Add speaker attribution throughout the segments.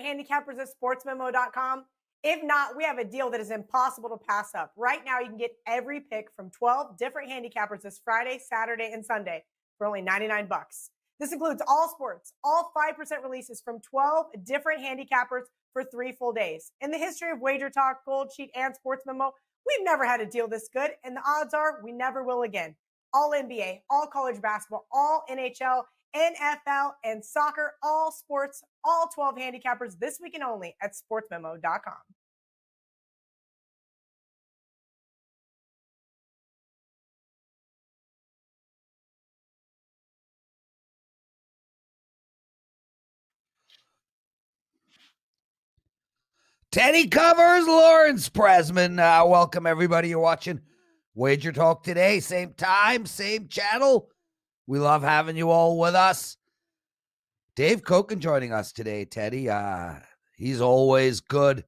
Speaker 1: handicappers at sportsmemo.com? If not, we have a deal that is impossible to pass up. Right now, you can get every pick from 12 different handicappers this Friday, Saturday, and Sunday for only $99. This includes all sports, all 5% releases from 12 different handicappers for 3 full days. In the history of WagerTalk, Gold Sheet, and Sportsmemo, we've never had a deal this good, and the odds are we never will again. All NBA, all college basketball, all NHL, NFL, and soccer, all sports, all 12 handicappers this weekend only at sportsmemo.com.
Speaker 2: Teddy covers Lawrence Presman. Welcome, everybody. You're watching Wager Talk Today. Same time, same channel. We love having you all with us. Dave Coken joining us today, Teddy. He's always good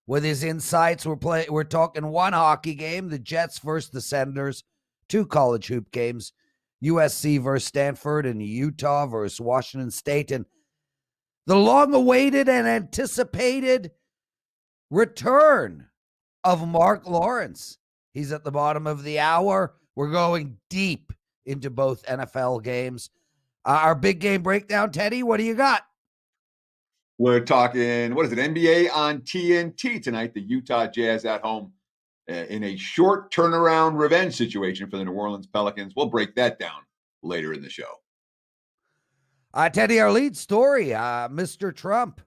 Speaker 2: with his insights. We're talking one hockey game, the Jets versus the Senators, 2 college hoop games, USC versus Stanford, and Utah versus Washington State, and the long-awaited and anticipated return of Marc Lawrence. He's at the bottom of the hour. We're going deep into both NFL games. Our big game breakdown, Teddy, what do you got?
Speaker 3: We're talking, what is it, NBA on TNT tonight, the Utah Jazz at home in a short turnaround revenge situation for the New Orleans Pelicans. We'll break that down later in the show.
Speaker 2: Teddy, our lead story, Mr. Trump.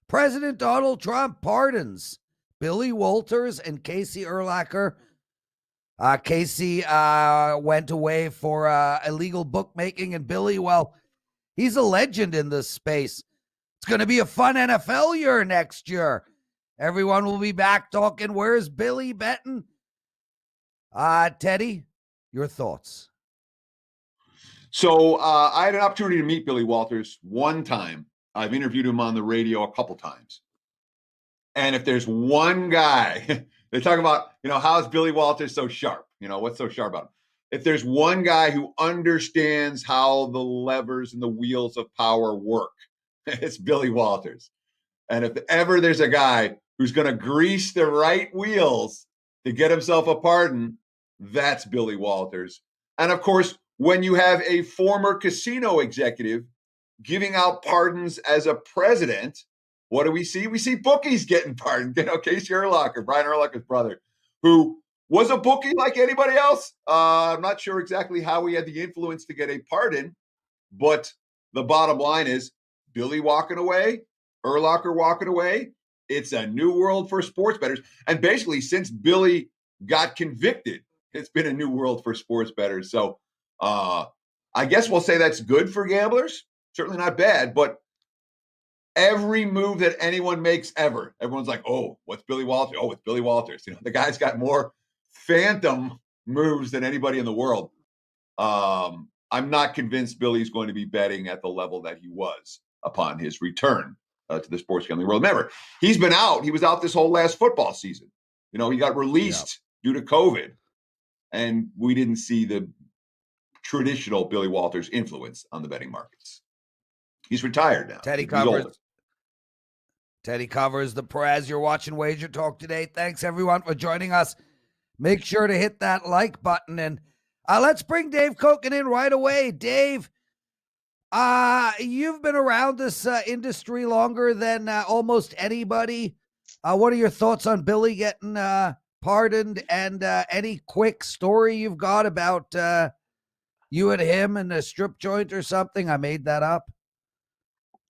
Speaker 2: President Donald Trump pardons Billy Walters and Casey Urlacher. Casey went away for illegal bookmaking, and Billy, well, he's a legend in this space. It's going to be a fun NFL year next year. Everyone will be back talking, where's Billy betting? Teddy, your thoughts?
Speaker 3: So I had an opportunity to meet Billy Walters one time. I've interviewed him on the radio a couple times. And if there's one guy, they talk about, how's Billy Walters so sharp? What's so sharp about him? If there's one guy who understands how the levers and the wheels of power work, it's Billy Walters. And if ever there's a guy who's going to grease the right wheels to get himself a pardon, that's Billy Walters. And of course, when you have a former casino executive giving out pardons as a president, what do we see? We see bookies getting pardoned. Casey Urlacher, Brian Urlacher's brother, who was a bookie like anybody else. I'm not sure exactly how he had the influence to get a pardon, but the bottom line is Billy walking away, Urlacher walking away. It's a new world for sports bettors. And basically, since Billy got convicted, it's been a new world for sports bettors. So I guess we'll say that's good for gamblers. Certainly not bad, but every move that anyone makes ever, everyone's like, oh, what's Billy Walters? Oh, it's Billy Walters. The guy's got more phantom moves than anybody in the world. I'm not convinced Billy's going to be betting at the level that he was upon his return to the sports gambling world. Remember, he's been out. He was out this whole last football season. He got released due to COVID, and we didn't see the traditional Billy Walters influence on the betting markets. He's retired now.
Speaker 2: Teddy covers the Prez. You're watching Wager Talk Today. Thanks, everyone, for joining us. Make sure to hit that like button. And let's bring Dave Coken in right away. Dave, you've been around this industry longer than almost anybody. What are your thoughts on Billy getting pardoned, and any quick story you've got about you and him in a strip joint or something? I made that up.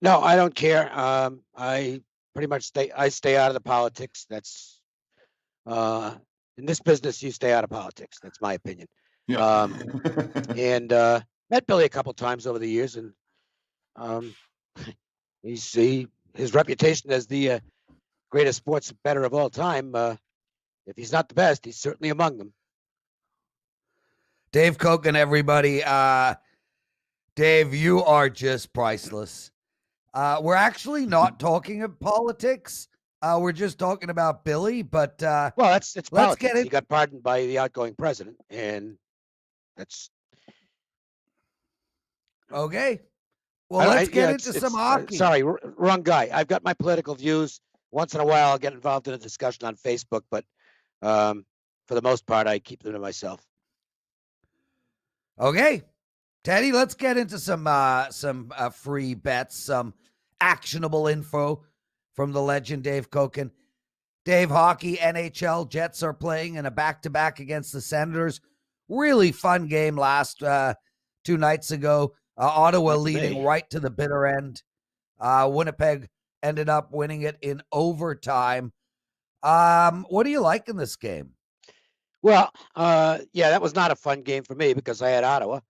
Speaker 4: No, I don't care. I pretty much stay out of the politics. That's in this business, you stay out of politics. That's my opinion.
Speaker 3: Yeah.
Speaker 4: And met Billy a couple times over the years, and his reputation as the greatest sports bettor of all time. If he's not the best, he's certainly among them.
Speaker 2: Dave Coken, everybody. Dave, you are just priceless. We're actually not talking of politics. We're just talking about Billy, but
Speaker 4: well, it's politics. Let's get it. He got pardoned by the outgoing president, and that's
Speaker 2: okay. Well, let's get
Speaker 4: yeah,
Speaker 2: into some hockey.
Speaker 4: Sorry, wrong guy. I've got my political views. Once in a while, I'll get involved in a discussion on Facebook, but for the most part, I keep them to myself.
Speaker 2: Okay, Teddy, let's get into some free bets, some actionable info from the legend Dave Coken. Dave, hockey, NHL, Jets are playing in a back-to-back against the Senators. Really fun game last 2 nights ago. Ottawa leading right to the bitter end. Winnipeg ended up winning it in overtime. What do you like in this game?
Speaker 4: Well, yeah, that was not a fun game for me because I had Ottawa.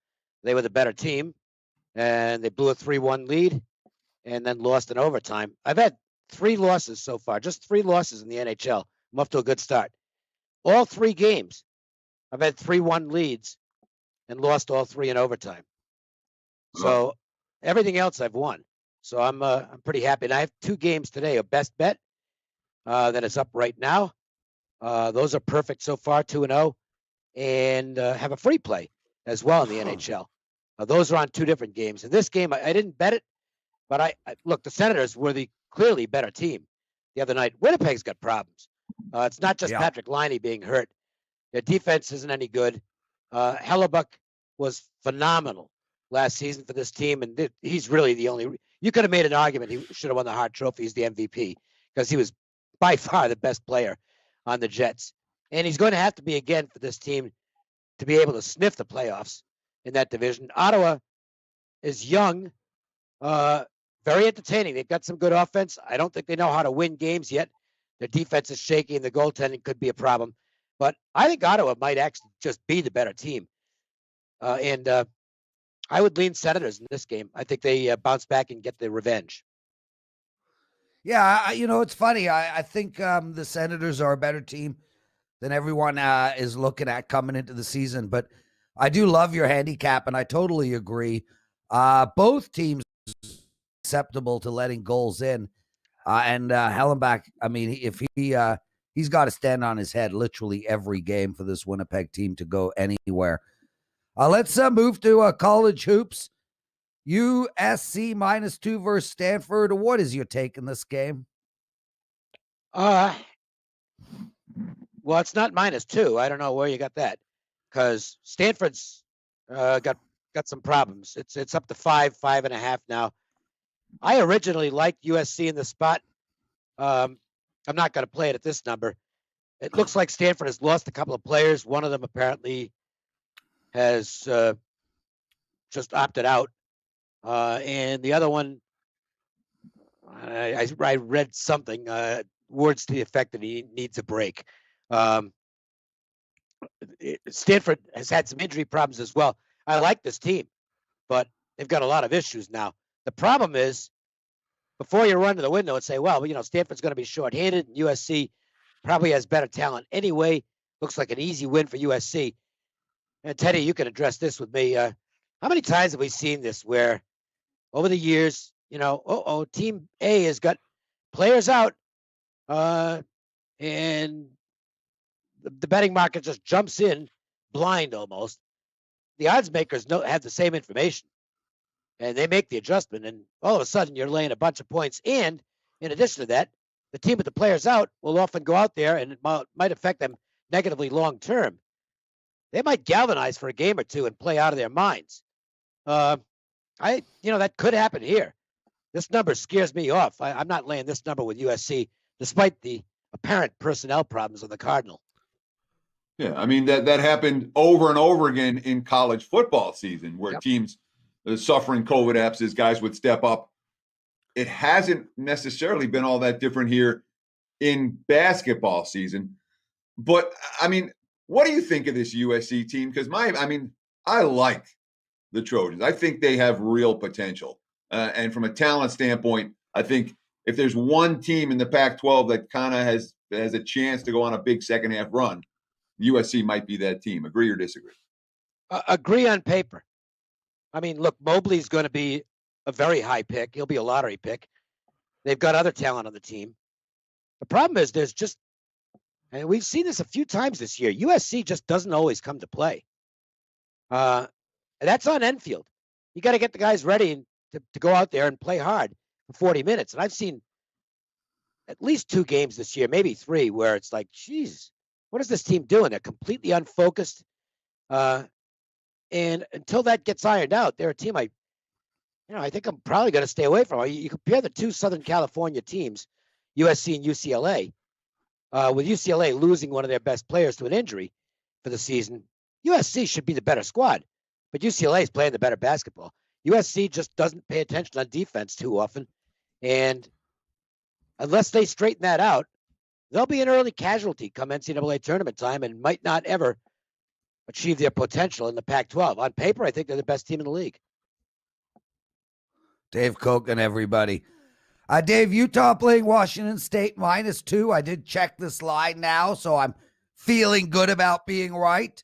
Speaker 4: They were the better team, and they blew a 3-1 lead and then lost in overtime. I've had 3 losses so far, just 3 losses in the NHL. I'm off to a good start. All 3 games, I've had 3-1 leads and lost all 3 in overtime. So everything else I've won. So I'm pretty happy. And I have 2 games today, a best bet that is up right now. Those are perfect so far, 2-0, and have a free play as well in the NHL. Those are on 2 different games. In this game, I didn't bet it, but I look, the Senators were the clearly better team the other night. Winnipeg's got problems. It's not just Patrick Laine being hurt. Their defense isn't any good. Hellebuck was phenomenal last season for this team, and he's really the only. You could have made an argument he should have won the Hart Trophy as the MVP because he was by far the best player on the Jets, and he's going to have to be again for this team to be able to sniff the playoffs in that division. Ottawa is young, very entertaining. They've got some good offense. I don't think they know how to win games yet. Their defense is shaky, and the goaltending could be a problem. But I think Ottawa might actually just be the better team. And I would lean Senators in this game. I think they bounce back and get the revenge.
Speaker 2: Yeah, it's funny. I think the Senators are a better team than everyone is looking at coming into the season. But I do love your handicap, and I totally agree. Both teams acceptable to letting goals in. And Hellenbach, I mean, if he's got to stand on his head literally every game for this Winnipeg team to go anywhere. Let's move to college hoops. USC -2 versus Stanford. What is your take in this game?
Speaker 4: Well, it's not -2. I don't know where you got that, because Stanford's got some problems. It's up to 5.5 now. I originally liked USC in the spot. I'm not going to play it at this number. It looks like Stanford has lost a couple of players. One of them apparently has just opted out. And the other one, I read something, words to the effect that he needs a break. Stanford has had some injury problems as well. I like this team, but they've got a lot of issues now. The problem is, before you run to the window and say, well, Stanford's going to be shorthanded, and USC probably has better talent anyway. Looks like an easy win for USC. And Teddy, you can address this with me. How many times have we seen this where over the years, Team A has got players out, and the betting market just jumps in blind almost. The odds makers have the same information, and they make the adjustment, and all of a sudden you're laying a bunch of points. And in addition to that, the team with the players out will often go out there, and it might affect them negatively long term. They might galvanize for a game or two and play out of their minds. That could happen here. This number scares me off. I'm not laying this number with USC, despite the apparent personnel problems of the Cardinal.
Speaker 3: Yeah, I mean, that happened over and over again in college football season where teams suffering COVID absences, guys would step up. It hasn't necessarily been all that different here in basketball season. But, I mean, what do you think of this USC team? Because I like the Trojans. I think they have real potential. And from a talent standpoint, I think if there's one team in the Pac-12 that kind of has a chance to go on a big second half run, USC might be that team. Agree or disagree?
Speaker 4: Agree on paper. I mean, look, Mobley's going to be a very high pick. He'll be a lottery pick. They've got other talent on the team. The problem is and we've seen this a few times this year, USC just doesn't always come to play. That's on Enfield. You got to get the guys ready, and to go out there and play hard for 40 minutes. And I've seen at least 2 games this year, maybe 3, where it's like, geez, what is this team doing? They're completely unfocused. And until that gets ironed out, they're a team I think I'm probably going to stay away from. You compare the 2 Southern California teams, USC and UCLA, with UCLA losing one of their best players to an injury for the season. USC should be the better squad, but UCLA is playing the better basketball. USC just doesn't pay attention on defense too often. And unless they straighten that out, they'll be an early casualty come NCAA tournament time and might not ever achieve their potential in the Pac-12. On paper, I think they're the best team in the league.
Speaker 2: Dave Coken, everybody. Dave, Utah playing Washington State -2. I did check this line now, so I'm feeling good about being right.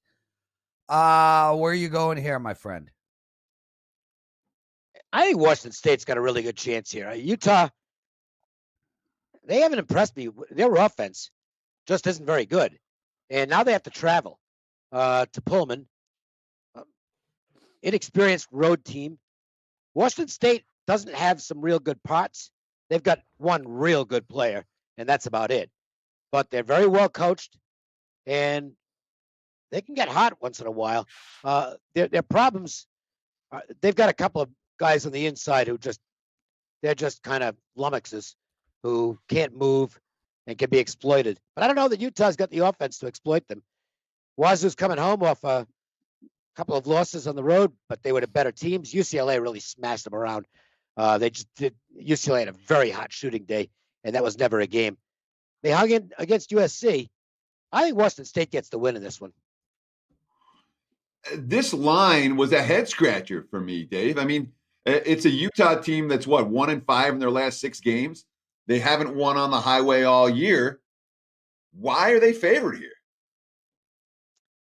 Speaker 2: Where are you going here, my friend?
Speaker 4: I think Washington State's got a really good chance here. Utah, they haven't impressed me. Their offense just isn't very good. And now they have to travel to Pullman. Inexperienced road team. Washington State doesn't have some real good parts. They've got one real good player, and that's about it. But they're very well coached, and they can get hot once in a while. Their problems, they've got a couple of guys on the inside who they're just kind of lummoxes who can't move and can be exploited. But I don't know that Utah's got the offense to exploit them. Wazoo's coming home off a couple of losses on the road, but they were the better teams. UCLA really smashed them around. UCLA had a very hot shooting day, and that was never a game. They hung in against USC. I think Washington State gets the win in this one.
Speaker 3: This line was a head scratcher for me, Dave. I mean, it's a Utah team that's 1-5 in their last 6 games. They haven't won on the highway all year. Why are they favored here?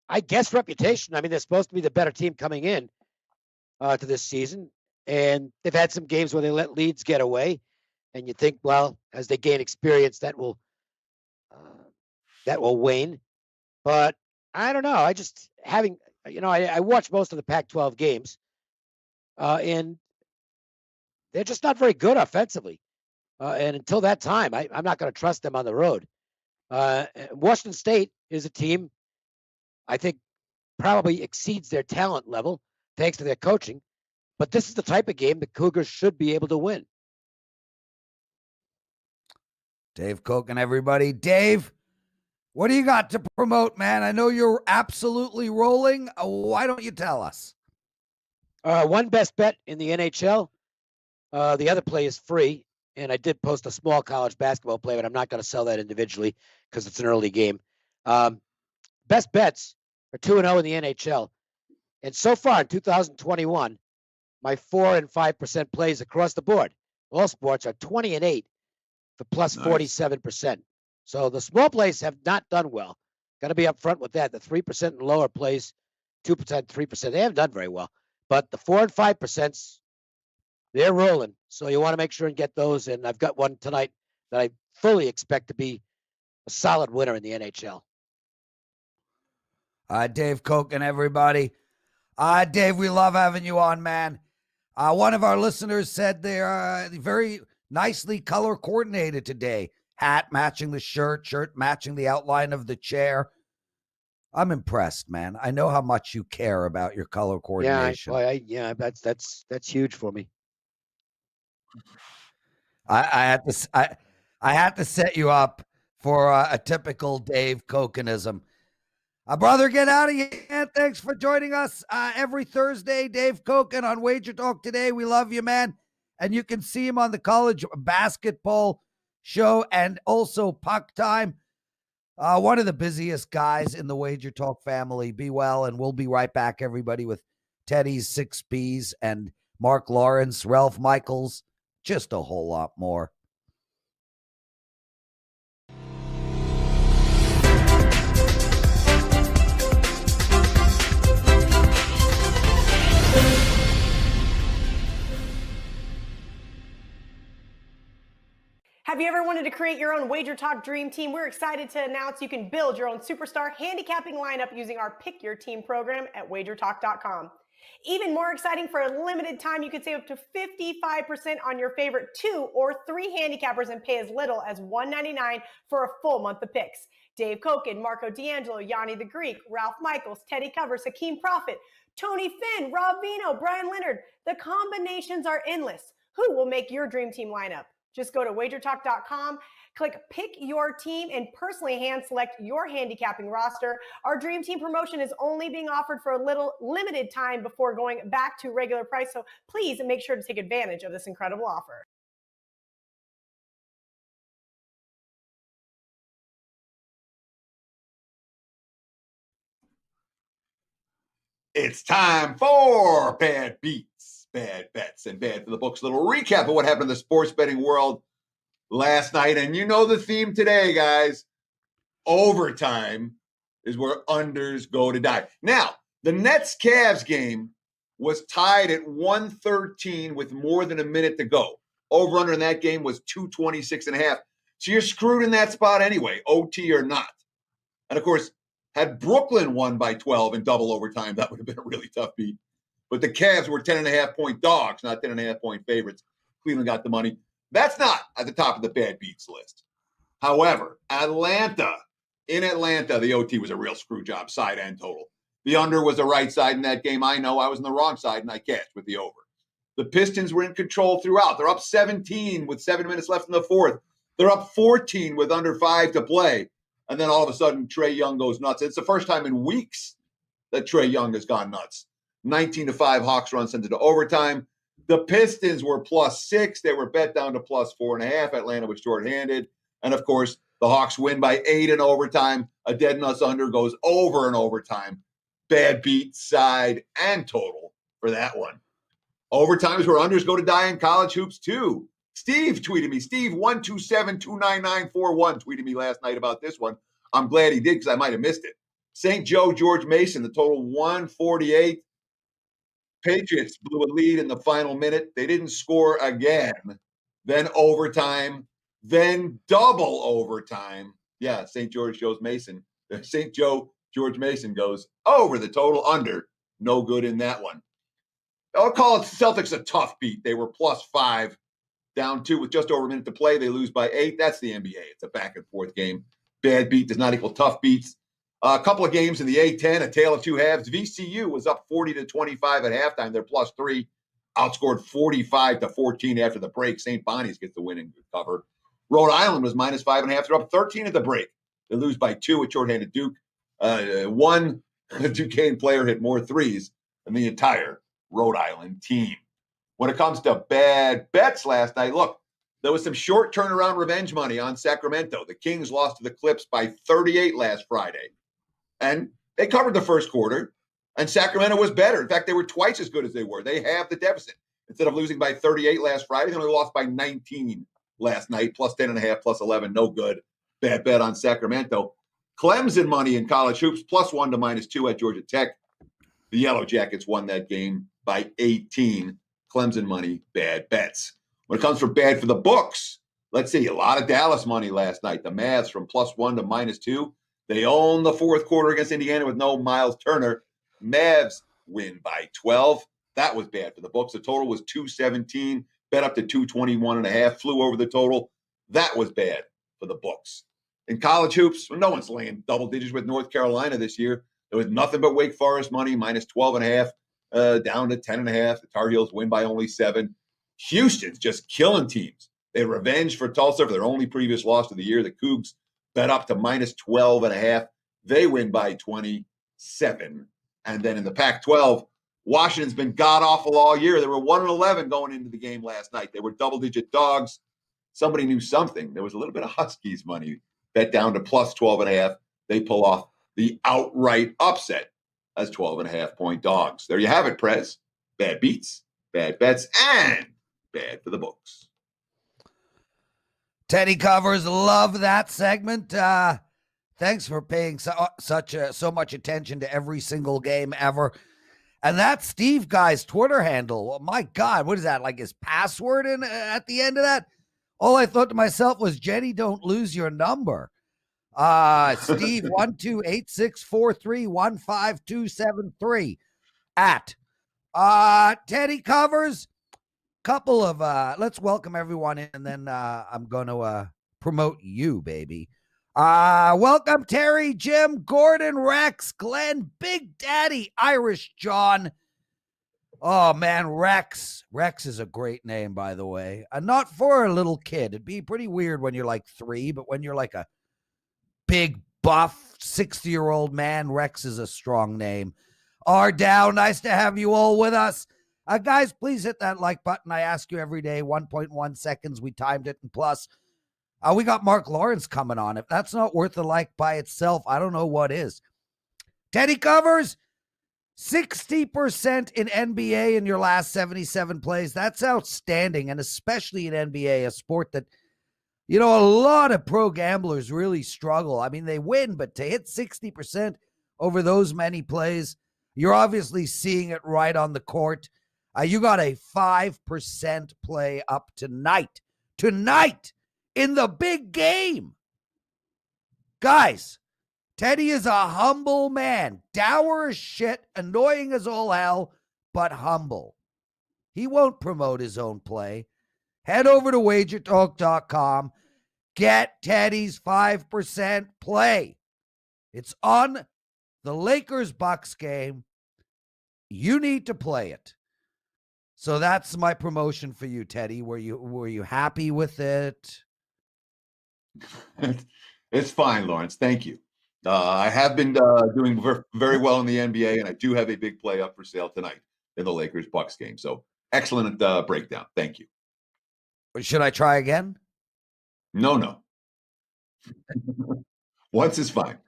Speaker 4: I guess reputation. I mean, they're supposed to be the better team coming in to this season, and they've had some games where they let leads get away, and you think, well, as they gain experience, that will wane. But I don't know. I just I watched most of the Pac-12 games, and they're just not very good offensively. And until that time, I'm not going to trust them on the road. Washington State is a team I think probably exceeds their talent level thanks to their coaching. But this is the type of game the Cougars should be able to win.
Speaker 2: Dave Coken, everybody. Dave, what do you got to promote, man? I know you're absolutely rolling. Why don't you tell us?
Speaker 4: One best bet in the NHL. The other play is free. And I did post a small college basketball play, but I'm not going to sell that individually because it's an early game. Best bets are 2-0 in the NHL. And so far in 2021, my 4 and 5% plays across the board, all sports, are 20-8 for plus 47%. So the small plays have not done well. Got to be upfront with that. The 3% and lower plays, 2%, 3%, they haven't done very well. But the 4 and 5%, they're rolling. So you want to make sure and get those. And I've got one tonight that I fully expect to be a solid winner in the NHL.
Speaker 2: Dave Coken, everybody. Dave, we love having you on, man. One of our listeners said they're very nicely color coordinated today. Hat matching the shirt matching the outline of the chair. I'm impressed, man. I know how much you care about your color coordination.
Speaker 4: That's huge for me.
Speaker 2: I had to set you up for a typical Dave Cokenism. Brother, get out of here. Thanks for joining us every Thursday. Dave Coken on WagerTalk Today. We love you, man. And you can see him on the college basketball show and also Puck Time. One of the busiest guys in the WagerTalk family. Be well, and we'll be right back, everybody, with Teddy's 6Bs and Marc Lawrence, Ralph Michaels, just a whole lot more.
Speaker 1: Have Have you ever wanted to create your own WagerTalk Dream Team? We're excited to announce you can build your own superstar handicapping lineup using our Pick Your Team program at WagerTalk.com. Even more exciting, for a limited time, you can save up to 55% on your favorite 2 or 3 handicappers and pay as little as $1.99 for a full month of picks. Dave Cokin, Marco D'Angelo, Yanni the Greek, Ralph Michaels, Teddy Covers, Hakeem Prophet, Tony Finn, Rob Vino, Brian Leonard. The combinations are endless. Who will make your dream team lineup? Just go to WagerTalk.com, click Pick Your Team, and personally hand select your handicapping roster. Our Dream Team promotion is only being offered for a little limited time before going back to regular price, so please make sure to take advantage of this incredible offer.
Speaker 3: It's time for Bad Beats, Bad Bets, and Bad for the Books. A little recap of what happened in the sports betting world last night. And you know the theme today, guys. Overtime is where unders go to die. Now, the Nets-Cavs game was tied at 113 with more than a minute to go. Over-under in that game was 226.5. So you're screwed in that spot anyway, OT or not. And, of course, had Brooklyn won by 12 in double overtime, that would have been a really tough beat. But the Cavs were 10.5-point dogs, not 10.5-point favorites. Cleveland got the money. That's not at the top of the bad beats list. However, in Atlanta, the OT was a real screw job, side and total. The under was the right side in that game. I know I was on the wrong side, and I cashed with the over. The Pistons were in control throughout. They're up 17 with 7 minutes left in the fourth. They're up 14 with under 5 to play. And then all of a sudden, Trae Young goes nuts. It's the first time in weeks that Trae Young has gone nuts. 19-5 Hawks run sent it to overtime. The Pistons were +6. They were bet down to +4.5. Atlanta was shorthanded. And, of course, the Hawks win by 8 in overtime. A dead nuts under goes over in overtime. Bad beat, side, and total for that one. Overtime is where unders go to die in college hoops, too. Steve tweeted me. Steve 127-29941 tweeted me last night about this one. I'm glad he did because I might have missed it. St. Joe, George Mason, the total 148. Patriots blew a lead in the final minute. They didn't score again. Then overtime. Then double overtime. Yeah, St. Joe, George Mason goes over the total under. No good in that one. I'll call it Celtics a tough beat. They were +5. Down 2 with just over a minute to play. They lose by 8. That's the NBA. It's a back and forth game. Bad beat does not equal tough beats. A couple of games in the A-10, a tale of two halves. VCU was up 40-25 at halftime. They're +3. Outscored 45-14 after the break. St. Bonnie's gets the win and cover. Rhode Island was -5.5. They're up 13 at the break. They lose by 2 with shorthanded Duke. One Duquesne player hit more threes than the entire Rhode Island team. When it comes to bad bets last night, look, there was some short turnaround revenge money on Sacramento. The Kings lost to the Clips by 38 last Friday. And they covered the first quarter, and Sacramento was better. In fact, they were twice as good as they were. They have the deficit. Instead of losing by 38 last Friday, they only lost by 19 last night, +10.5, +11, no good. Bad bet on Sacramento. Clemson money in college hoops, +1 to -2 at Georgia Tech. The Yellow Jackets won that game by 18. Clemson money, bad bets. When it comes for bad for the books, let's see, a lot of Dallas money last night. The Mavs from +1 to -2. They own the fourth quarter against Indiana with no Miles Turner. Mavs win by 12. That was bad for the books. The total was 217, bet up to 221.5, flew over the total. That was bad for the books. In college hoops, no one's laying double digits with North Carolina this year. There was nothing but Wake Forest money, -12.5. Down to 10.5. The Tar Heels win by only 7. Houston's just killing teams. They had revenge for Tulsa for their only previous loss of the year. The Cougs bet up to -12.5. They win by 27. And then in the Pac-12, Washington's been god-awful all year. They were 1-11 going into the game last night. They were double-digit dogs. Somebody knew something. There was a little bit of Huskies money bet down to +12.5. They pull off the outright upset as 12.5-point dogs. There you have it, Prez. Bad beats, bad bets, and bad for the books.
Speaker 2: Teddy Covers, love that segment. Thanks for paying so much attention to every single game ever. And that Steve guy's Twitter handle, oh my God, what is that, like his password at the end of that? All I thought to myself was, Jenny, don't lose your number. Steve, 12864315273 at Teddy Covers. Couple of let's welcome everyone in, and then I'm going to promote you, baby. Welcome Terry, Jim, Gordon, Rex, Glenn, Big Daddy, Irish John. Oh man, Rex. Rex is a great name, by the way. Not for a little kid. It'd be pretty weird when you're like 3, but when you're like a big buff 60-year-old man, Rex is a strong name. Dow, nice to have you all with us. Guys, please hit that like button. I ask you every day, 1.1 seconds. We timed it. And plus, we got Marc Lawrence coming on. If that's not worth a like by itself, I don't know what is. Teddy Covers, 60% in NBA in your last 77 plays. That's outstanding, and especially in NBA, a sport that, a lot of pro gamblers really struggle. I mean, they win, but to hit 60% over those many plays, you're obviously seeing it right on the court. You got a 5% play up tonight in the big game. Guys, Teddy is a humble man, dour as shit, annoying as all hell, but humble. He won't promote his own play. Head over to WagerTalk.com. Get Teddy's 5% play. It's on the Lakers-Bucs game. You need to play it. So that's my promotion for you, Teddy. Were you happy with it?
Speaker 3: It's fine, Lawrence. Thank you. I have been doing very well in the NBA, and I do have a big play up for sale tonight in the Lakers-Bucs game. So excellent breakdown. Thank you.
Speaker 2: Should I try again?
Speaker 3: No. Once is fine.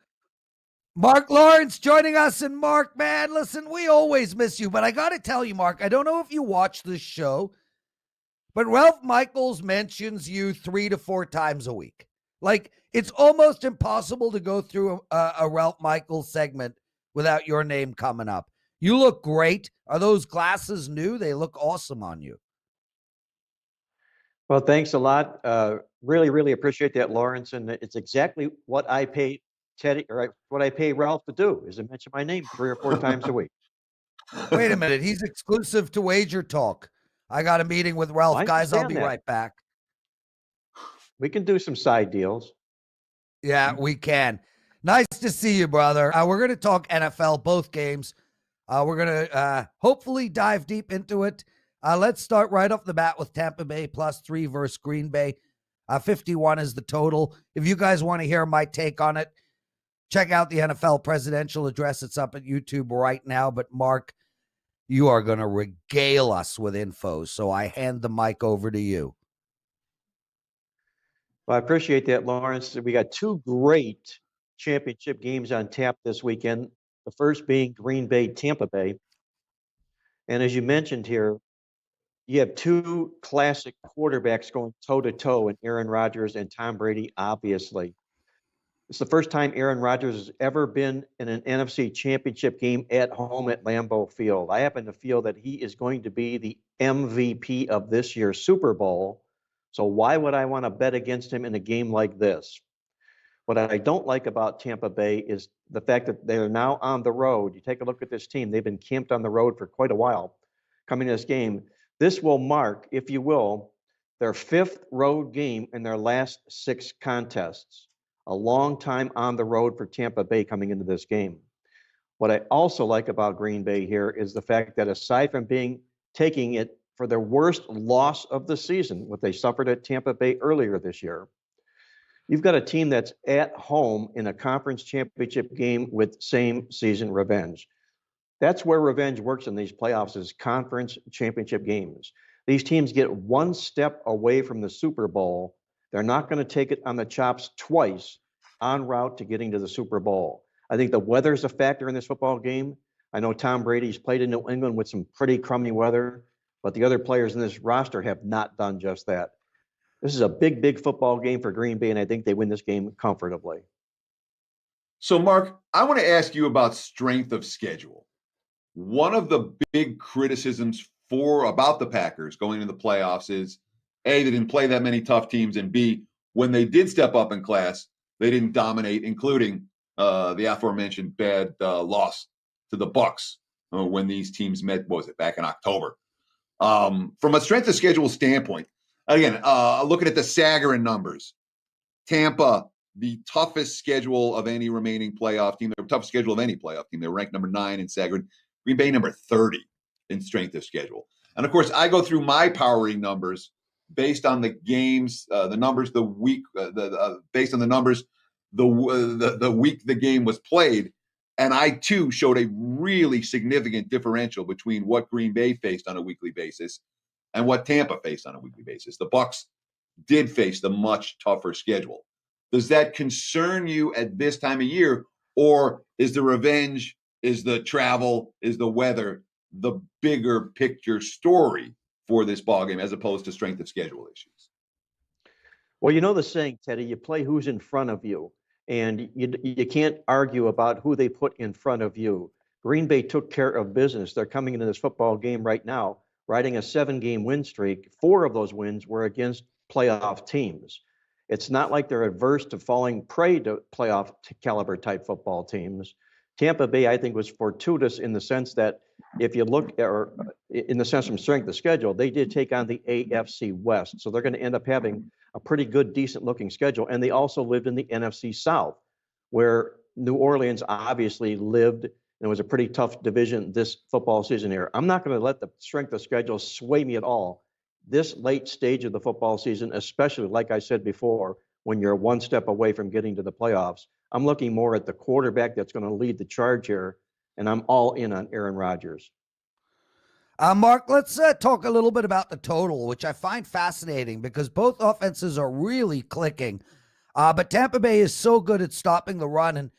Speaker 2: Marc Lawrence joining us. And Marc, man, listen, we always miss you, but I got to tell you, Marc, I don't know if you watch this show, but Ralph Michaels mentions you 3 to 4 times a week. Like, it's almost impossible to go through a Ralph Michaels segment without your name coming up. You look great. Are those glasses new? They look awesome on you.
Speaker 5: Well, thanks a lot. Really, really appreciate that, Lawrence. And it's exactly what I pay Teddy, or what I pay Ralph to do, is to mention my name 3 or 4 times a week.
Speaker 2: Wait a minute. He's exclusive to Wager Talk. I got a meeting with Ralph.
Speaker 5: I
Speaker 2: Guys, I'll be
Speaker 5: understand that.
Speaker 2: right back.
Speaker 5: We can do some side deals.
Speaker 2: Yeah, we can. Nice to see you, brother. We're going to talk NFL, both games. We're going to hopefully dive deep into it. Let's start right off the bat with Tampa Bay +3 versus Green Bay. 51 is the total. If you guys want to hear my take on it, check out the NFL presidential address. It's up at YouTube right now. But Marc, you are going to regale us with info. So I hand the mic over to you.
Speaker 5: Well, I appreciate that, Lawrence. We got 2 great championship games on tap this weekend. The first being Green Bay, Tampa Bay. And as you mentioned here, you have 2 classic quarterbacks going toe-to-toe in Aaron Rodgers and Tom Brady, obviously. It's the first time Aaron Rodgers has ever been in an NFC championship game at home at Lambeau Field. I happen to feel that he is going to be the MVP of this year's Super Bowl. So why would I want to bet against him in a game like this? What I don't like about Tampa Bay is the fact that they're now on the road. You take a look at this team. They've been camped on the road for quite a while coming to this game. This will mark, if you will, their 5th road game in their last 6 contests. A long time on the road for Tampa Bay coming into this game. What I also like about Green Bay here is the fact that aside from taking it for their worst loss of the season, what they suffered at Tampa Bay earlier this year, you've got a team that's at home in a conference championship game with same season revenge. That's where revenge works in these playoffs, is conference championship games. These teams get one step away from the Super Bowl. They're not going to take it on the chops twice en route to getting to the Super Bowl. I think the weather's a factor in this football game. I know Tom Brady's played in New England with some pretty crummy weather, but the other players in this roster have not done just that. This is a big, big football game for Green Bay, and I think they win this game comfortably.
Speaker 3: So, Marc, I want to ask you about strength of schedule. One of the big criticisms about the Packers going into the playoffs is A, they didn't play that many tough teams, and B, when they did step up in class, they didn't dominate, including the aforementioned bad loss to the Bucs when these teams met, what was it, back in October. From a strength of schedule standpoint, again, looking at the Sagarin numbers, Tampa, the toughest schedule of any remaining playoff team, the toughest schedule of any playoff team. They were ranked number 9 in Sagarin. Green Bay number 30 in strength of schedule. And of course, I go through my power rating numbers based on the games, the numbers, the week, based on the numbers, the week the game was played. And I too showed a really significant differential between what Green Bay faced on a weekly basis and what Tampa faced on a weekly basis. The Bucs did face the much tougher schedule. Does that concern you at this time of year, or is the revenge, is the travel, is the weather the bigger picture story for this ballgame as opposed to strength of schedule issues?
Speaker 5: Well, you know the saying, Teddy, you play who's in front of you, and you can't argue about who they put in front of you. Green Bay took care of business. They're coming into this football game right now, riding a 7-game win streak. 4 of those wins were against playoff teams. It's not like they're adverse to falling prey to playoff caliber type football teams. Tampa Bay, I think, was fortuitous in the sense that if you look, or in the sense from strength of schedule, they did take on the AFC West. So they're going to end up having a pretty good, decent looking schedule. And they also lived in the NFC South, where New Orleans obviously lived, and it was a pretty tough division this football season here. I'm not going to let the strength of schedule sway me at all. This late stage of the football season, especially, like I said before, when you're one step away from getting to the playoffs, I'm looking more at the quarterback that's going to lead the charge here, and I'm all in on Aaron Rodgers.
Speaker 2: Mark, let's talk a little bit about the total, which I find fascinating because both offenses are really clicking. But Tampa Bay is so good at stopping the run. And,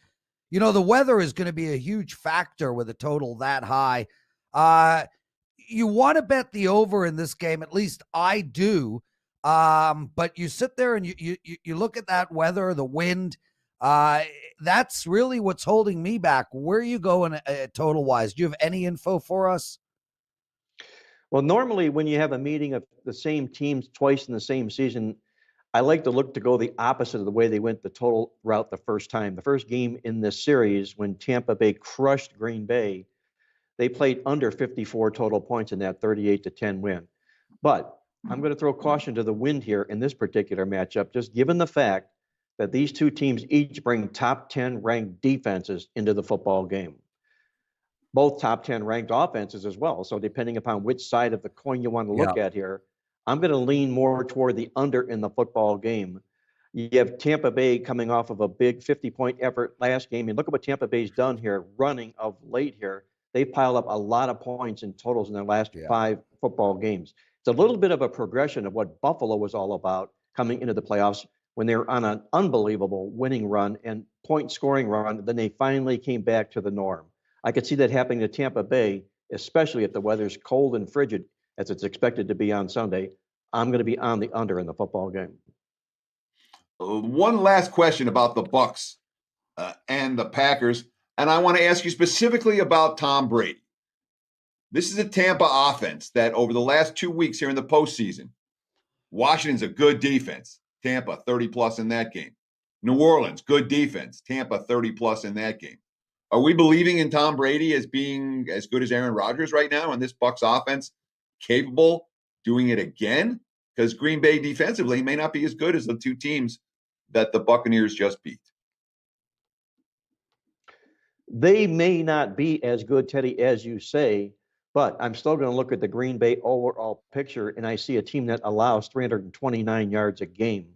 Speaker 2: you know, the weather is going to be a huge factor with a total that high. You want to bet the over in this game, at least I do. But you sit there and you look at that weather, the wind. That's really what's holding me back. Where are you going total wise? Do you have any info for us?
Speaker 5: Well, normally when you have a meeting of the same teams twice in the same season, I like to look to go the opposite of the way they went the total route the first time. The first game in this series, when Tampa Bay crushed Green Bay, they played under 54 total points in that 38-10 win. But I'm going to throw caution to the wind here in this particular matchup, just given the fact that these two teams each bring top 10 ranked defenses into the football game. Both top 10 ranked offenses as well. So depending upon which side of the coin you want to look at here, I'm going to lean more toward the under in the football game. You have Tampa Bay coming off of a big 50-point effort last game. And look at what Tampa Bay's done here, running of late here. They've piled up a lot of points in totals in their last 5 football games. It's a little bit of a progression of what Buffalo was all about coming into the playoffs when they were on an unbelievable winning run and point scoring run. Then they finally came back to the norm. I could see that happening to Tampa Bay, especially if the weather's cold and frigid as it's expected to be on Sunday. I'm going to be on the under in the football game.
Speaker 3: One last question about the Bucs and the Packers, and I want to ask you specifically about Tom Brady. This is a Tampa offense that over the last 2 weeks here in the postseason, Washington's a good defense. Tampa 30+ in that game. New Orleans, good defense. Tampa 30+ in that game. Are we believing in Tom Brady as being as good as Aaron Rodgers right now, and this Bucs offense capable doing it again? Because Green Bay defensively may not be as good as the two teams that the Buccaneers just beat.
Speaker 5: They may not be as good, Teddy, as you say, but I'm still going to look at the Green Bay overall picture, and I see a team that allows 329 yards a game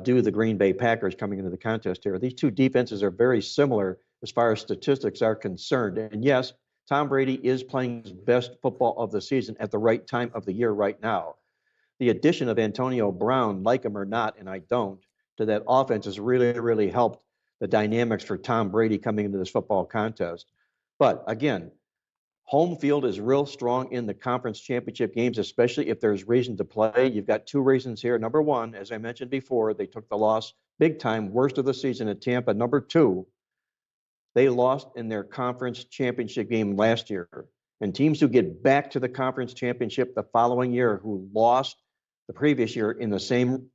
Speaker 5: due to the Green Bay Packers coming into the contest here. These two defenses are very similar as far as statistics are concerned. And yes, Tom Brady is playing his best football of the season at the right time of the year right now. The addition of Antonio Brown, like him or not, and I don't, to that offense has really, really helped the dynamics for Tom Brady coming into this football contest. But again, home field is real strong in the conference championship games, especially if there's reason to play. You've got 2 reasons here. Number one, as I mentioned before, they took the loss big time, worst of the season at Tampa. Number 2, they lost in their conference championship game last year. And teams who get back to the conference championship the following year who lost the previous year in the same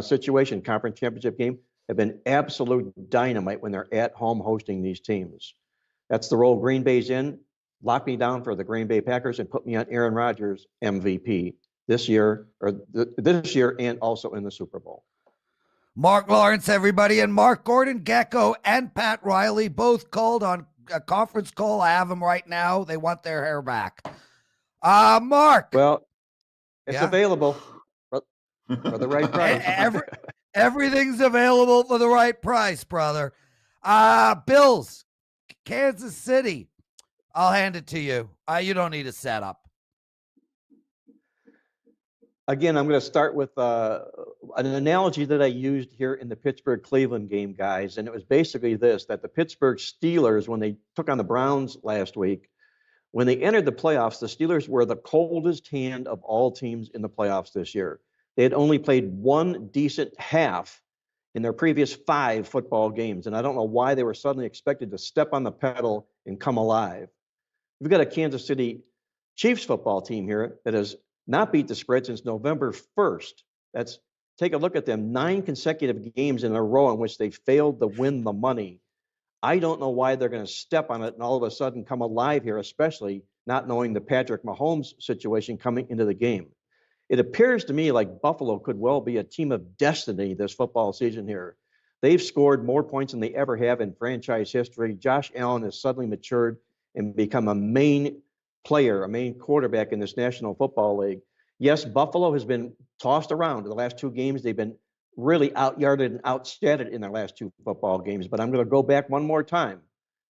Speaker 5: situation, conference championship game, have been absolute dynamite when they're at home hosting these teams. That's the role Green Bay's in. Lock me down for the Green Bay Packers and put me on Aaron Rodgers MVP this year, this year and also in the Super Bowl.
Speaker 2: Marc Lawrence, everybody, and Mark Gordon, Gecko, and Pat Riley both called on a conference call. I have them right now. They want their hair back. Mark.
Speaker 5: Well, it's
Speaker 2: Yeah?
Speaker 5: available for the right price.
Speaker 2: Everything's available for the right price, brother. Bills, Kansas City. I'll hand it to you. You don't need a setup.
Speaker 5: Again, I'm going to start with an analogy that I used here in the Pittsburgh-Cleveland game, guys, and it was basically this, that the Pittsburgh Steelers, when they took on the Browns last week, when they entered the playoffs, the Steelers were the coldest hand of all teams in the playoffs this year. They had only played one decent half in their previous 5 football games, and I don't know why they were suddenly expected to step on the pedal and come alive. We've got a Kansas City Chiefs football team here that has not beat the spread since November 1st. Take a look at them. 9 consecutive games in a row in which they failed to win the money. I don't know why they're going to step on it and all of a sudden come alive here, especially not knowing the Patrick Mahomes situation coming into the game. It appears to me like Buffalo could well be a team of destiny this football season here. They've scored more points than they ever have in franchise history. Josh Allen has suddenly matured and become a main player, a main quarterback in this National Football League. Yes, Buffalo has been tossed around in the last 2 games. They've been really outyarded and outstatted in their last 2 football games. But I'm going to go back one more time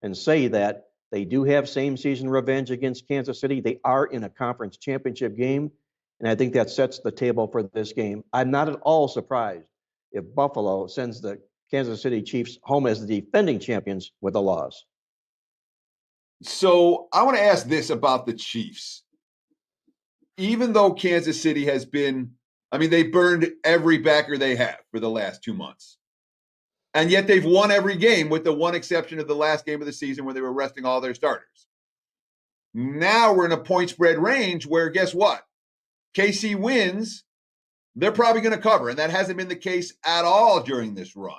Speaker 5: and say that they do have same season revenge against Kansas City. They are in a conference championship game. And I think that sets the table for this game. I'm not at all surprised if Buffalo sends the Kansas City Chiefs home as the defending champions with a loss.
Speaker 3: So I want to ask this about the Chiefs. Even though Kansas City has been, they burned every backer they have for the last 2 months. And yet they've won every game with the one exception of the last game of the season where they were resting all their starters. Now we're in a point spread range where, guess what? KC wins, they're probably going to cover. And that hasn't been the case at all during this run.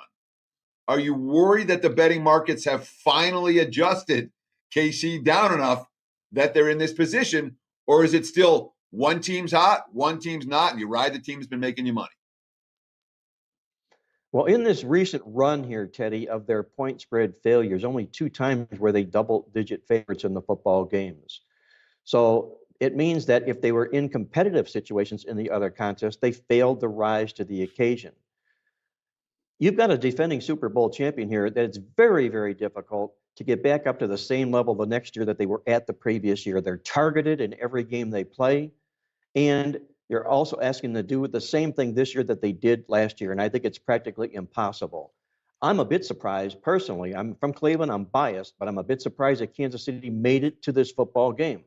Speaker 3: Are you worried that the betting markets have finally adjusted KC down enough that they're in this position? Or is it still one team's hot, one team's not, and you ride the team that's been making you money?
Speaker 5: Well, in this recent run here, Teddy, of their point spread failures, only 2 times were they double-digit favorites in the football games. So it means that if they were in competitive situations in the other contests, they failed to rise to the occasion. You've got a defending Super Bowl champion here that it's very, very difficult to get back up to the same level the next year that they were at the previous year. They're targeted in every game they play, and you're also asking them to do the same thing this year that they did last year, and I think it's practically impossible. I'm a bit surprised, personally. I'm from Cleveland, I'm biased, but I'm a bit surprised that Kansas City made it to this football game.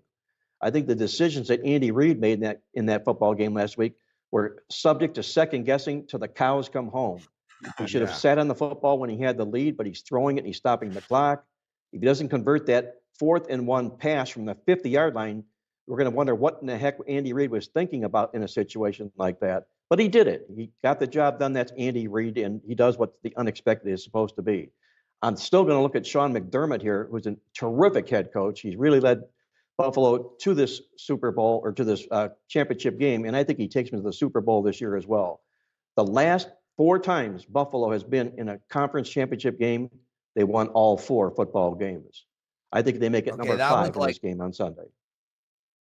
Speaker 5: I think the decisions that Andy Reid made in that football game last week were subject to second guessing till the cows come home. He should have sat on the football when he had the lead, but he's throwing it and he's stopping the clock. If he doesn't convert that 4th and 1 pass from the 50-yard line, we're going to wonder what in the heck Andy Reid was thinking about in a situation like that. But he did it. He got the job done. That's Andy Reid, and he does what the unexpected is supposed to be. I'm still going to look at Sean McDermott here, who's a terrific head coach. He's really led Buffalo to this Super Bowl or to this championship game, and I think he takes them to the Super Bowl this year as well. The last 4 times Buffalo has been in a conference championship game, they won all 4 football games. I think they make it number 5 in this game on Sunday.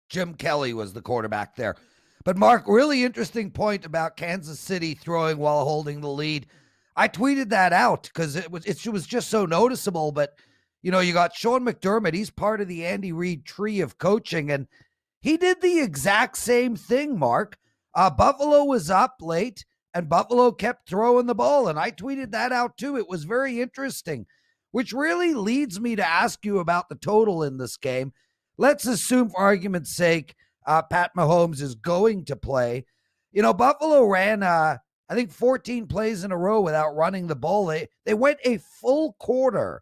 Speaker 2: Jim Kelly was the quarterback there. But Mark, really interesting point about Kansas City throwing while holding the lead. I tweeted that out because it was just so noticeable. But, you got Sean McDermott. He's part of the Andy Reid tree of coaching, and he did the exact same thing, Mark. Buffalo was up late, and Buffalo kept throwing the ball, and I tweeted that out too. It was very interesting, which really leads me to ask you about the total in this game. Let's assume, for argument's sake, Pat Mahomes is going to play. Buffalo ran, I think, 14 plays in a row without running the ball. They went a full quarter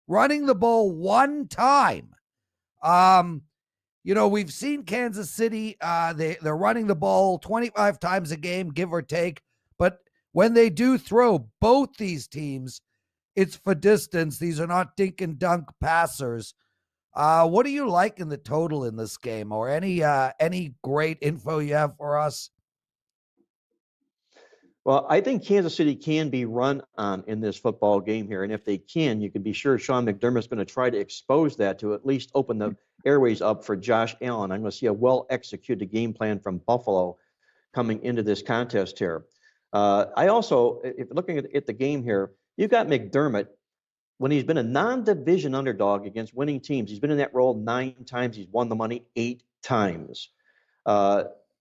Speaker 2: running the ball 1 time. we've seen Kansas City, they're running the ball 25 times a game, give or take. But when they do throw, both these teams, it's for distance. These are not dink and dunk passers. What do you like in the total in this game, or any great info you have for us?
Speaker 5: Well, I think Kansas City can be run on in this football game here. And if they can, you can be sure Sean McDermott's going to try to expose that to at least open the airways up for Josh Allen. I'm going to see a well-executed game plan from Buffalo coming into this contest here. I also, if looking at the game here, you've got McDermott. When he's been a non-division underdog against winning teams, he's been in that role 9 times. He's won the money 8 times.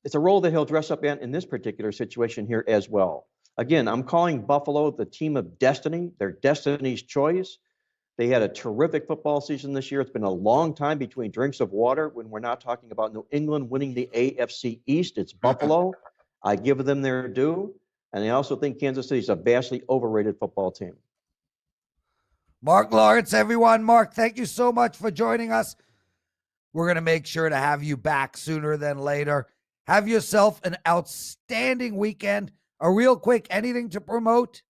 Speaker 5: It's a role that he'll dress up in this particular situation here as well. Again, I'm calling Buffalo the team of destiny. They're destiny's choice. They had a terrific football season this year. It's been a long time between drinks of water when we're not talking about New England winning the AFC East. It's Buffalo. I give them their due. And I also think Kansas City is a vastly overrated football team.
Speaker 2: Marc Lawrence, everyone. Marc, thank you so much for joining us. We're going to make sure to have you back sooner than later. Have yourself an outstanding weekend. Real quick, anything to promote?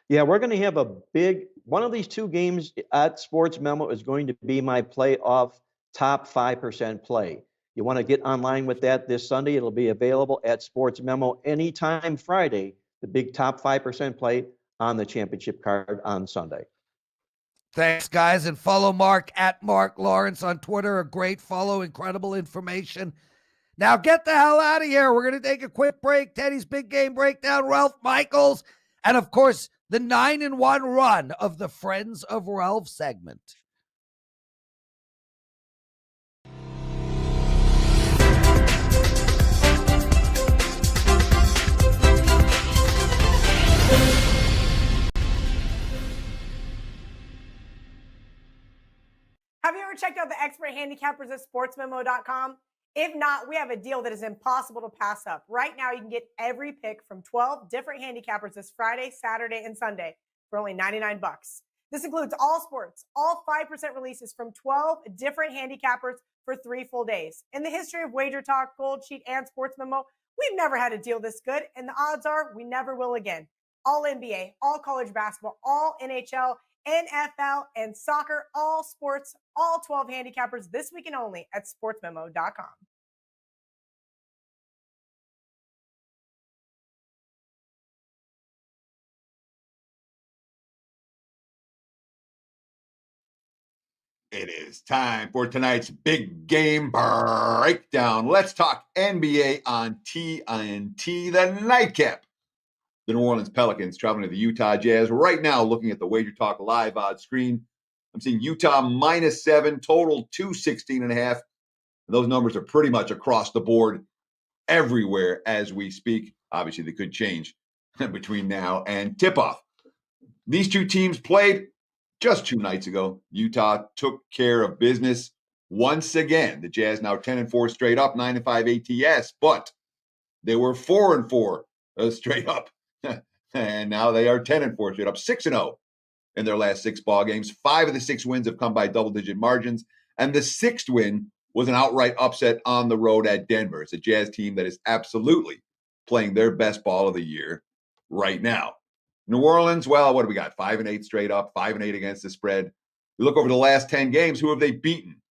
Speaker 5: Yeah, we're going to have a big one of these 2 games at Sportsmemo is going to be my playoff top 5% play. You want to get online with that this Sunday. It'll be available at Sportsmemo anytime Friday, the big top 5% play on the championship card on Sunday.
Speaker 2: Thanks, guys. And follow Marc at Marc Lawrence on Twitter. A great follow, incredible information. Now get the hell out of here. We're going to take a quick break. Teddy's Big Game Breakdown, Ralph Michaels, and of course, the 9-1 run of the Friends of Ralph segment.
Speaker 1: Have you ever checked out the expert handicappers at sportsmemo.com? If not, we have a deal that is impossible to pass up. Right now, you can get every pick from 12 different handicappers this Friday, Saturday, and Sunday for only 99 bucks. This includes all sports, all 5% releases from 12 different handicappers for 3 full days. In the history of WagerTalk, Gold Sheet, and Sportsmemo, we've never had a deal this good, and the odds are we never will again. All NBA, all college basketball, all NHL, NFL, and soccer, all sports, all 12 handicappers this weekend only at sportsmemo.com.
Speaker 3: It is time for tonight's big game breakdown. Let's talk NBA on TNT, the nightcap. The New Orleans Pelicans traveling to the Utah Jazz. Right now, looking at the WagerTalk live odds screen, I'm seeing Utah -7, total 216.5. Those numbers are pretty much across the board everywhere as we speak. Obviously, they could change between now and tip-off. These 2 teams played just 2 nights ago. Utah took care of business once again. The Jazz now 10-4 straight up, 9-5 ATS, but they were 4-4 straight up. And now they are 10-4 straight up, 6-0 in their last 6 ball games. 5 of the 6 wins have come by double-digit margins, and the 6th win was an outright upset on the road at Denver. It's a Jazz team that is absolutely playing their best ball of the year right now. New Orleans, well, what do we got? 5-8 straight up, 5-8 against the spread. We look over the last 10 games. Who have they beaten?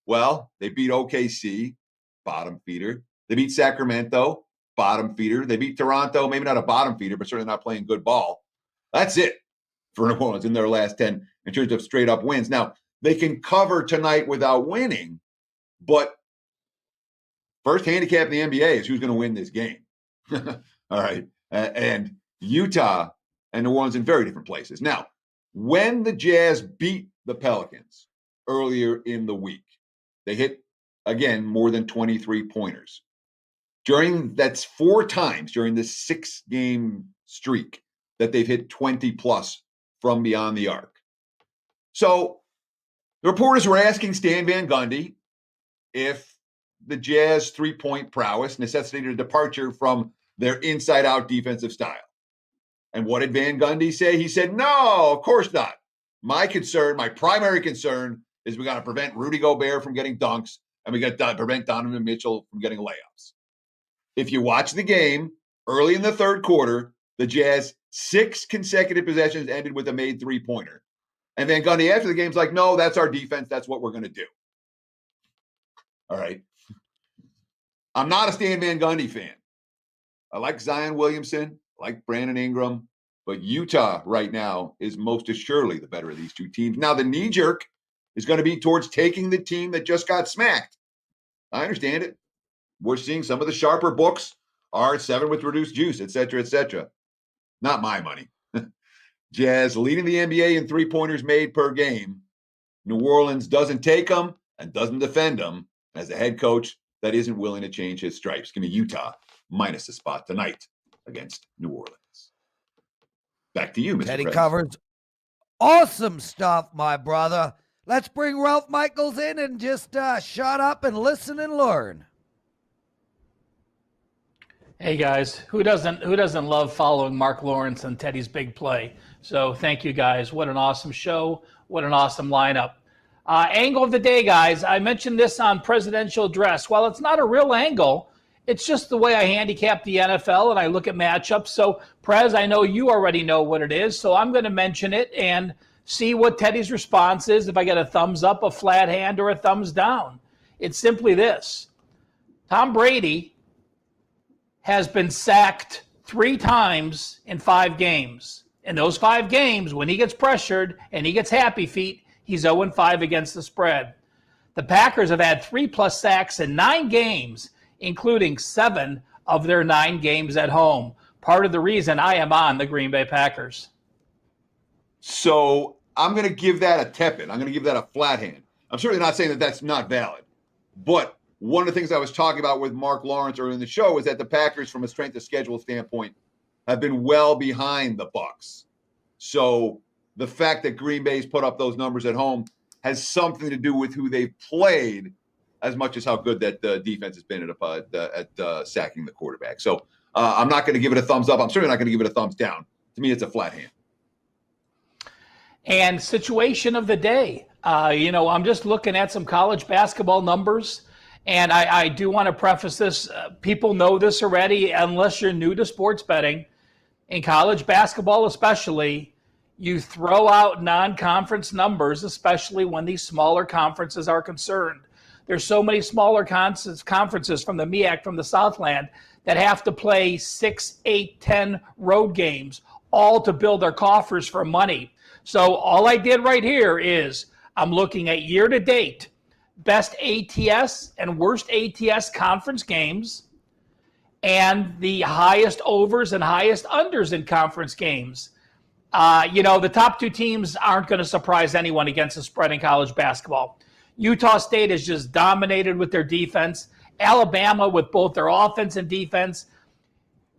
Speaker 3: Well, they beat OKC, bottom feeder. They beat Sacramento, bottom feeder. They beat Toronto, maybe not a bottom feeder, but certainly not playing good ball. That's it for New Orleans in their last 10 in terms of straight up wins. Now, they can cover tonight without winning, but first handicap in the NBA is who's going to win this game. All right. And Utah and New Orleans in very different places. Now, when the Jazz beat the Pelicans earlier in the week, they hit, again, more than 23 pointers. That's 4 times during this 6-game streak that they've hit 20 plus from beyond the arc. So the reporters were asking Stan Van Gundy if the Jazz 3-point prowess necessitated a departure from their inside-out defensive style. And what did Van Gundy say? He said, no, of course not. My primary concern is we got to prevent Rudy Gobert from getting dunks, and we got to prevent Donovan Mitchell from getting layups. If you watch the game early in the third quarter, the Jazz 6 consecutive possessions ended with a made three-pointer. And Van Gundy after the game's like, no, that's our defense. That's what we're going to do. All right. I'm not a Stan Van Gundy fan. I like Zion Williamson, I like Brandon Ingram, but Utah right now is most assuredly the better of these two teams. Now, the knee-jerk is going to be towards taking the team that just got smacked. I understand it. We're seeing some of the sharper books are 7 with reduced juice, et cetera, et cetera. Not my money. Jazz leading the NBA in three-pointers made per game. New Orleans doesn't take them and doesn't defend them as a head coach that isn't willing to change his stripes. Give me Utah minus a spot tonight against New Orleans. Back to you, Mr.
Speaker 2: Teddy
Speaker 3: Prez.
Speaker 2: covers awesome stuff, my brother. Let's bring Ralph Michaels in and just shut up and listen and learn.
Speaker 6: Hey guys, who doesn't love following Marc Lawrence and Teddy's big play? So thank you guys. What an awesome show. What an awesome lineup. Angle of the day, guys. I mentioned this on Presidential Address. While it's not a real angle, it's just the way I handicap the NFL and I look at matchups. So Prez, I know you already know what it is, so I'm going to mention it and see what Teddy's response is, if I get a thumbs up, a flat hand, or a thumbs down. It's simply this. Tom Brady has been sacked 3 times in 5 games. In those 5 games, when he gets pressured and he gets happy feet, he's 0-5 against the spread. The Packers have had 3+ sacks in 9 games, including 7 of their 9 games at home. Part of the reason I am on the Green Bay Packers.
Speaker 3: So I'm going to give that a tepid. I'm going to give that a flat hand. I'm certainly not saying that that's not valid. But one of the things I was talking about with Marc Lawrence earlier in the show is that the Packers, from a strength of schedule standpoint, have been well behind the Bucs. So the fact that Green Bay's put up those numbers at home has something to do with who they've played as much as how good that defense has been at sacking the quarterback. So I'm not going to give it a thumbs up. I'm certainly not going to give it a thumbs down. To me, it's a flat hand.
Speaker 6: And situation of the day. I'm just looking at some college basketball numbers. And I do want to preface this. People know this already, unless you're new to sports betting. In college basketball especially, you throw out non-conference numbers, especially when these smaller conferences are concerned. There's so many smaller conferences from the MEAC, from the Southland, that have to play 6, 8, 10 road games, all to build their coffers for money. So all I did right here is I'm looking at year-to-date best ATS and worst ATS conference games and the highest overs and highest unders in conference games. The top 2 teams aren't going to surprise anyone against the spread in college basketball. Utah State is just dominated with their defense. Alabama with both their offense and defense.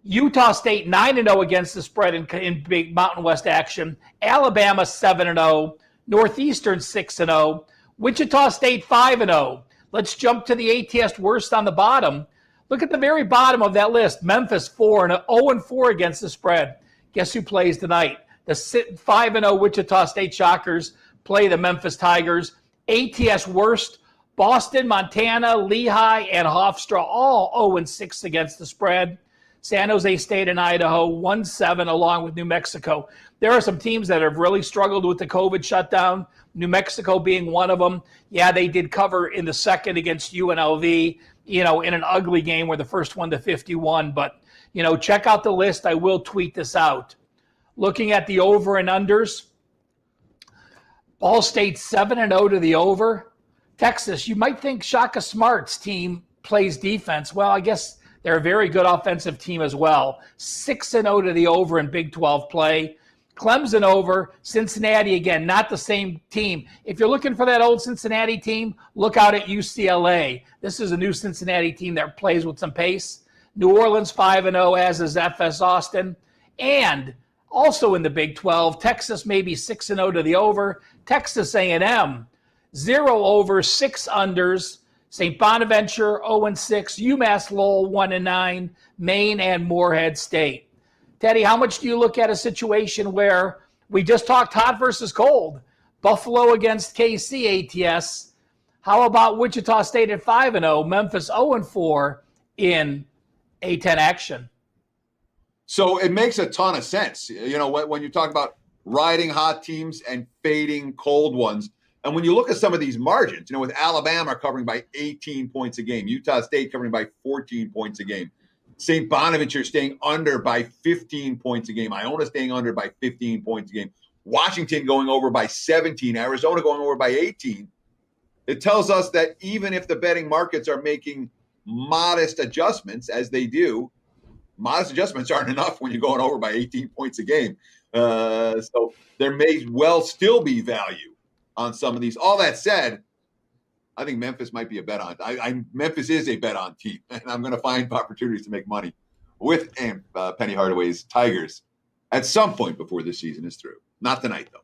Speaker 6: Utah State 9-0 against the spread in big Mountain West action. Alabama 7-0. Northeastern 6-0. Wichita State 5-0. Let's jump to the ATS worst on the bottom. Look at the very bottom of that list. Memphis 0-4 against the spread. Guess who plays tonight? The 5-0 Wichita State Shockers play the Memphis Tigers. ATS worst, Boston, Montana, Lehigh, and Hofstra all 0-6 against the spread. San Jose State and Idaho 1-7 along with New Mexico. There are some teams that have really struggled with the COVID shutdown, New Mexico being one of them. Yeah, they did cover in the second against UNLV, in an ugly game where the first one to 51. But, check out the list. I will tweet this out. Looking at the over and unders, Ball State 7-0 to the over. Texas, you might think Shaka Smart's team plays defense. Well, I guess they're a very good offensive team as well. 6-0 to the over in Big 12 play. Clemson over, Cincinnati again, not the same team. If you're looking for that old Cincinnati team, look out at UCLA. This is a new Cincinnati team that plays with some pace. New Orleans 5-0, as is FS Austin. And also in the Big 12, Texas maybe 6-0 to the over. Texas A&M, 0 over, 6 unders. St. Bonaventure 0-6, UMass Lowell 1-9, Maine and Morehead State. Teddy, how much do you look at a situation where we just talked hot versus cold, Buffalo against KC ATS. How about Wichita State at 5-0, Memphis 0-4 in A10 action?
Speaker 3: So it makes a ton of sense. You know, when you talk about riding hot teams and fading cold ones. And when you look at some of these margins, you know, with Alabama covering by 18 points a game, Utah State covering by 14 points a game, St. Bonaventure staying under by 15 points a game, Iona staying under by 15 points a game, Washington going over by 17, Arizona going over by 18. It tells us that even if the betting markets are making modest adjustments, as they do, modest adjustments aren't enough when you're going over by 18 points a game. So there may well still be value on some of these. All that said, I think Memphis might be a bet on. Memphis is a bet on team, and I'm going to find opportunities to make money with Penny Hardaway's Tigers at some point before this season is through. Not tonight, though.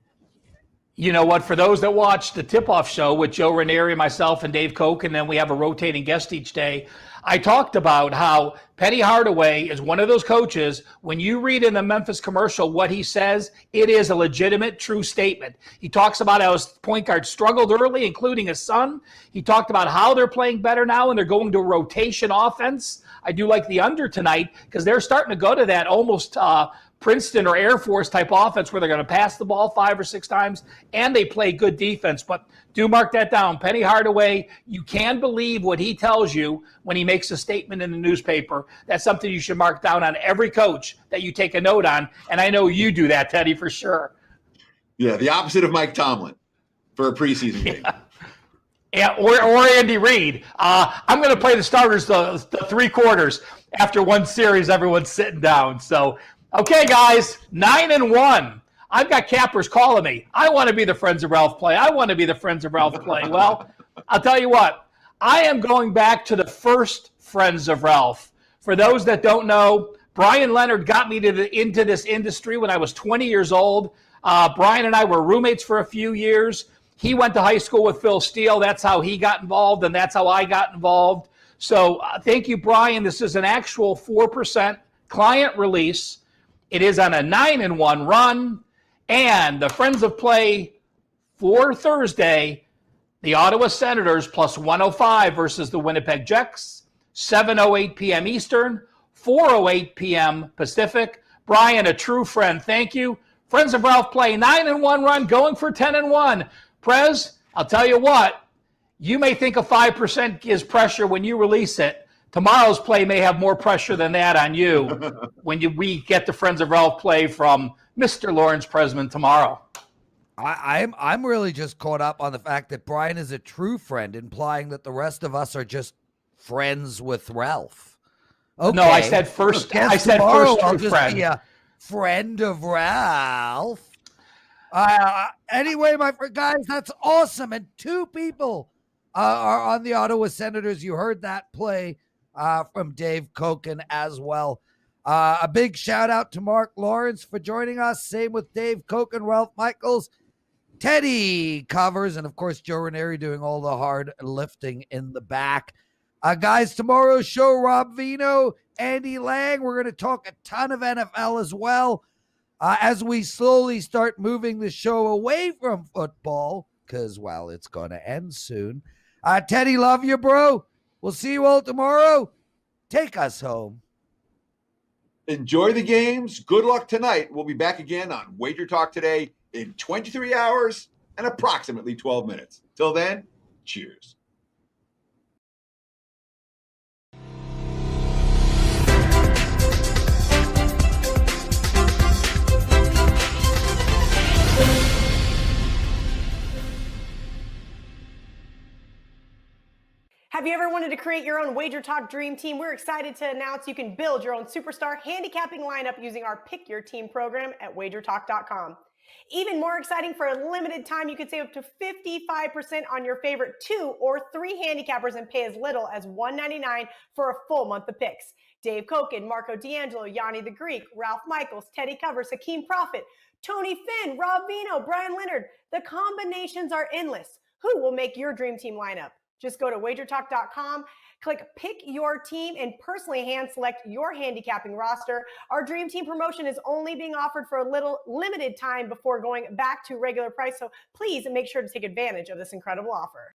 Speaker 6: You know what? For those that watch the tip-off show with Joe Ranieri, myself, and Dave Coken, and then we have a rotating guest each day, I talked about how Penny Hardaway is one of those coaches. When you read in the Memphis commercial what he says, it is a legitimate, true statement. He talks about how his point guard struggled early, including his son. He talked about how they're playing better now and they're going to rotation offense. I do like the under tonight because they're starting to go to that almost Princeton or Air Force type offense where they're going to pass the ball 5 or 6 times and they play good defense. But do mark that down. Penny Hardaway, you can believe what he tells you when he makes a statement in the newspaper. That's something you should mark down on every coach that you take a note on. And I know you do that, Teddy, for sure.
Speaker 3: Yeah, the opposite of Mike Tomlin for a preseason game.
Speaker 6: Yeah, or Andy Reid. I'm going to play the starters the 3 quarters. After one series, everyone's sitting down. So, okay, guys, 9-1. I've got cappers calling me. I want to be the Friends of Ralph play. I want to be the Friends of Ralph play. Well, I'll tell you what. I am going back to the first Friends of Ralph. For those that don't know, Brian Leonard got me into this industry when I was 20 years old. Brian and I were roommates for a few years. He went to high school with Phil Steele. That's how he got involved, and that's how I got involved. So thank you, Brian. This is an actual 4% client release. It is on a 9-1 run. And the Friends of Play for Thursday, the Ottawa Senators plus 105 versus the Winnipeg Jets, 7:08 p.m. Eastern, 4:08 p.m. Pacific. Brian, a true friend, thank you. Friends of Ralph Play, 9-1 run, going for 10-1. Prez, I'll tell you what, you may think a 5% is pressure when you release it. Tomorrow's play may have more pressure than that on you when we get the Friends of Ralph Play from Mr. Lawrence Presman tomorrow.
Speaker 2: I'm really just caught up on the fact that Brian is a true friend, implying that the rest of us are just friends with Ralph. Okay.
Speaker 6: No, I said first. I said first true
Speaker 2: I'll just
Speaker 6: friend.
Speaker 2: be a friend of Ralph. Anyway, guys, that's awesome. And 2 people are on the Ottawa Senators. You heard that play from Dave Coken as well. A big shout out to Marc Lawrence for joining us. Same with Dave Coken, Ralph Michaels, Teddy Covers, and of course, Joe Ranieri doing all the hard lifting in the back. Guys, tomorrow's show, Rob Vino, Andy Lang. We're going to talk a ton of NFL as well. As we slowly start moving the show away from football, because, well, it's going to end soon. Teddy, love you, bro. We'll see you all tomorrow. Take us home.
Speaker 3: Enjoy the games. Good luck tonight. We'll be back again on WagerTalk Today in 23 hours and approximately 12 minutes. Till then, cheers.
Speaker 1: Have you ever wanted to create your own WagerTalk Dream Team? We're excited to announce you can build your own superstar handicapping lineup using our Pick Your Team program at WagerTalk.com. Even more exciting, for a limited time, you can save up to 55% on your favorite 2 or 3 handicappers and pay as little as $1.99 for a full month of picks. Dave Coken, Marco D'Angelo, Yanni the Greek, Ralph Michaels, Teddy Covers, Hakeem Prophet, Tony Finn, Rob Vino, Brian Leonard. The combinations are endless. Who will make your dream team lineup? Just go to WagerTalk.com, click Pick Your Team, and personally hand select your handicapping roster. Our Dream Team promotion is only being offered for a little limited time before going back to regular price, so please make sure to take advantage of this incredible offer.